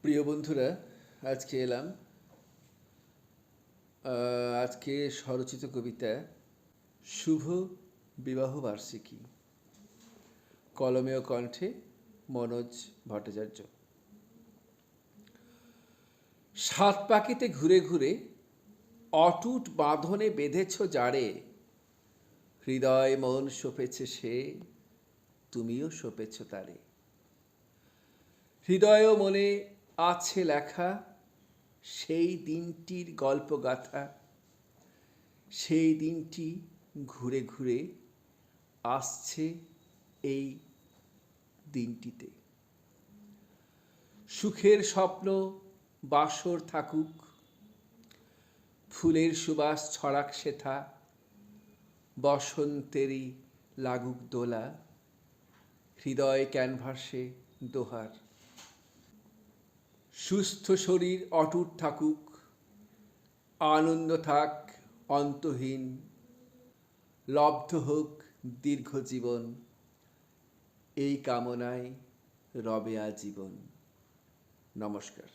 প্রিয় বন্ধুরা, আজকে এলাম আজকে স্বরচিত কবিতা শুভ বিবাহ বার্ষিকী, কলমে ও কণ্ঠে মনোজ ভট্টাচার্য। সাত পাখিতে ঘুরে ঘুরে অটুট বাঁধনে বেঁধেছ জাড়ে, হৃদয় মন সঁপেছে সে, তুমিও সঁপেছ তারে। হৃদয় ও মনে আছে লেখা সেই দিনটির গল্পগাথা, সেই দিনটি ঘুরে ঘুরে আসছে এই দিনটিতে। সুখের স্বপ্ন বাসর থাকুক, ফুলের সুবাস ছড়াক সেথা, বসন্তেরই লাগুক দোলা, হৃদয় ক্যানভাসে দোহার। সুস্থ শরীর অটুট থাকুক, আনন্দ থাক অন্তহীন, লব্ধ হোক দীর্ঘ জীবন, এই কামনায় রবে আজীবন। নমস্কার।